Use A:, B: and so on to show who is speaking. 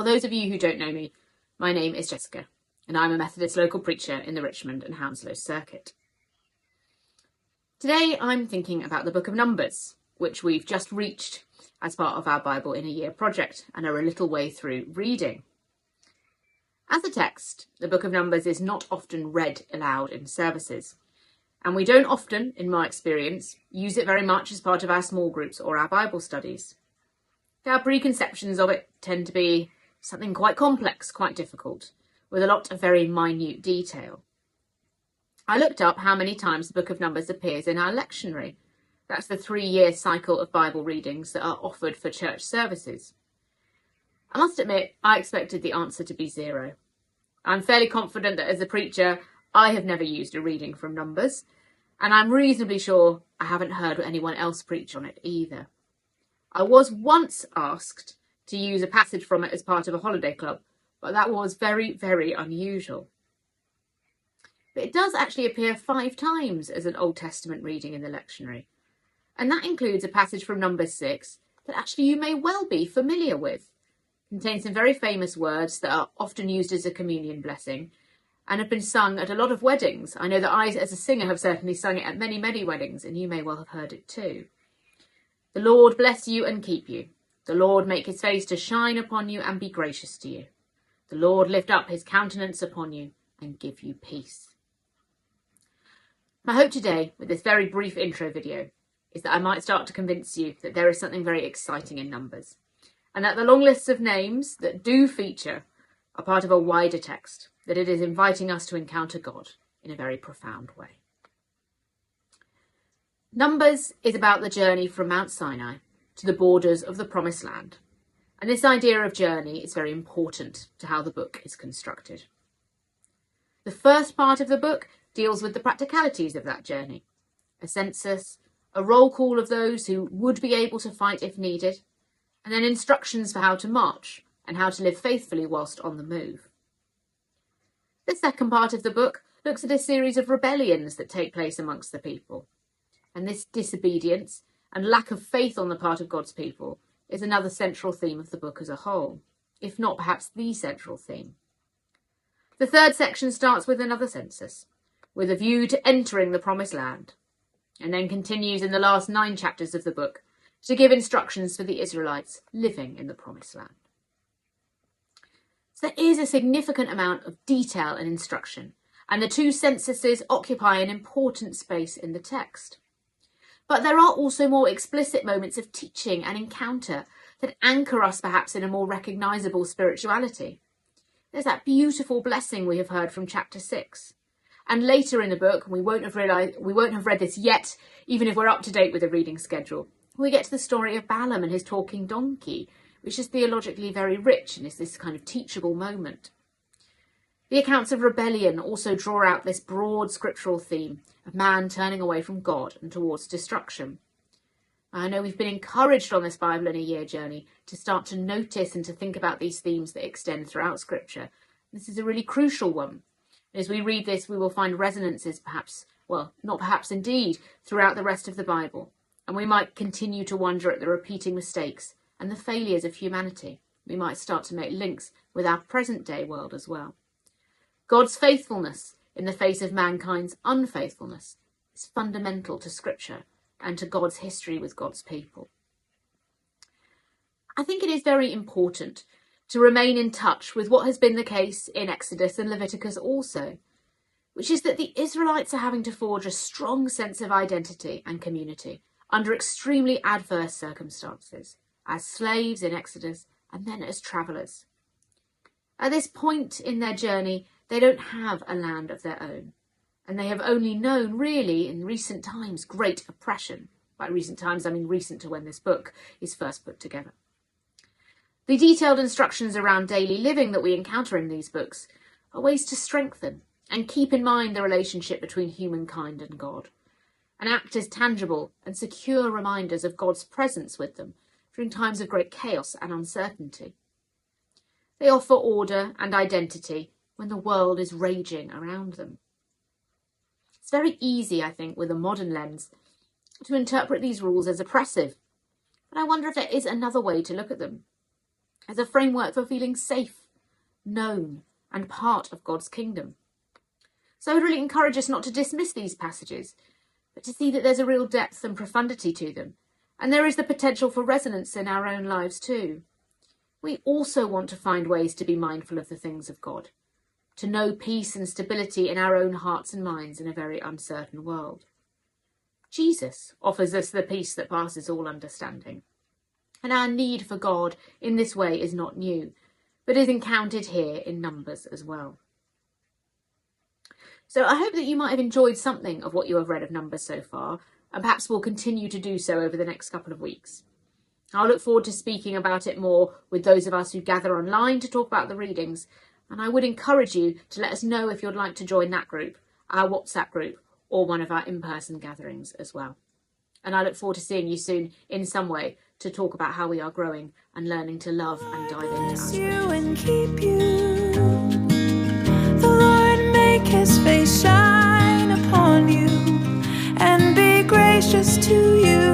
A: For those of you who don't know me, my name is Jessica, and I'm a Methodist local preacher in the Richmond and Hounslow circuit. Today I'm thinking about the book of Numbers, which we've just reached as part of our Bible in a Year project and are a little way through reading. As a text, the book of Numbers is not often read aloud in services, and we don't often, in my experience, use it very much as part of our small groups or our Bible studies. Our preconceptions of it tend to be something quite complex, quite difficult, with a lot of very minute detail. I looked up how many times the book of Numbers appears in our lectionary. That's the 3-year cycle of Bible readings that are offered for church services. I must admit, I expected the answer to be 0. I'm fairly confident that as a preacher, I have never used a reading from Numbers, and I'm reasonably sure I haven't heard anyone else preach on it either. I was once asked to use a passage from it as part of a holiday club, but that was very, very unusual. But it does actually appear 5 times as an Old Testament reading in the lectionary, and that includes a passage from Numbers 6 that actually you may well be familiar with. It contains some very famous words that are often used as a communion blessing and have been sung at a lot of weddings. I know that I, as a singer, have certainly sung it at many, many weddings, and you may well have heard it too. The Lord bless you and keep you. The Lord make his face to shine upon you and be gracious to you. The Lord lift up his countenance upon you and give you peace. My hope today, with this very brief intro video, is that I might start to convince you that there is something very exciting in Numbers, and that the long lists of names that do feature are part of a wider text, that it is inviting us to encounter God in a very profound way. Numbers is about the journey from Mount Sinai to the borders of the Promised Land, and this idea of journey is very important to how the book is constructed. The first part of the book deals with the practicalities of that journey, a census, a roll call of those who would be able to fight if needed, and then instructions for how to march and how to live faithfully whilst on the move. The second part of the book looks at a series of rebellions that take place amongst the people, and this disobedience and lack of faith on the part of God's people is another central theme of the book as a whole, if not perhaps the central theme. The third section starts with another census, with a view to entering the Promised Land, and then continues in the last 9 chapters of the book to give instructions for the Israelites living in the Promised Land. So there is a significant amount of detail and instruction, and the 2 censuses occupy an important space in the text. But there are also more explicit moments of teaching and encounter that anchor us perhaps in a more recognisable spirituality. There's that beautiful blessing we have heard from chapter 6. And later in the book, we won't have read this yet, even if we're up to date with the reading schedule, we get to the story of Balaam and his talking donkey, which is theologically very rich and is this kind of teachable moment. The accounts of rebellion also draw out this broad scriptural theme of man turning away from God and towards destruction. I know we've been encouraged on this Bible in a Year journey to start to notice and to think about these themes that extend throughout Scripture. This is a really crucial one. As we read this, we will find resonances perhaps, well, not perhaps indeed, throughout the rest of the Bible. And we might continue to wonder at the repeating mistakes and the failures of humanity. We might start to make links with our present day world as well. God's faithfulness in the face of mankind's unfaithfulness is fundamental to Scripture and to God's history with God's people. I think it is very important to remain in touch with what has been the case in Exodus and Leviticus also, which is that the Israelites are having to forge a strong sense of identity and community under extremely adverse circumstances, as slaves in Exodus and then as travellers. At this point in their journey, they don't have a land of their own, and they have only known, really, in recent times, great oppression. By recent times, I mean recent to when this book is first put together. The detailed instructions around daily living that we encounter in these books are ways to strengthen and keep in mind the relationship between humankind and God, and act as tangible and secure reminders of God's presence with them during times of great chaos and uncertainty. They offer order and identity when the world is raging around them. It's very easy, I think, with a modern lens, to interpret these rules as oppressive, but I wonder if there is another way to look at them. as a framework for feeling safe, known, and part of God's kingdom. So I would really encourage us not to dismiss these passages, but to see that there's a real depth and profundity to them, and there is the potential for resonance in our own lives too. We also want to find ways to be mindful of the things of God, to know peace and stability in our own hearts and minds in a very uncertain world. Jesus offers us the peace that passes all understanding, and our need for God in this way is not new, but is encountered here in Numbers as well. So I hope that you might have enjoyed something of what you have read of Numbers so far, and perhaps will continue to do so over the next couple of weeks. I'll look forward to speaking about it more with those of us who gather online to talk about the readings, and I would encourage you to let us know if you'd like to join that group, our WhatsApp group, or one of our in-person gatherings as well. And I look forward to seeing you soon in some way to talk about how we are growing and learning to love and dive into our
B: and keep you. The Lord make his face shine upon you and be gracious to you.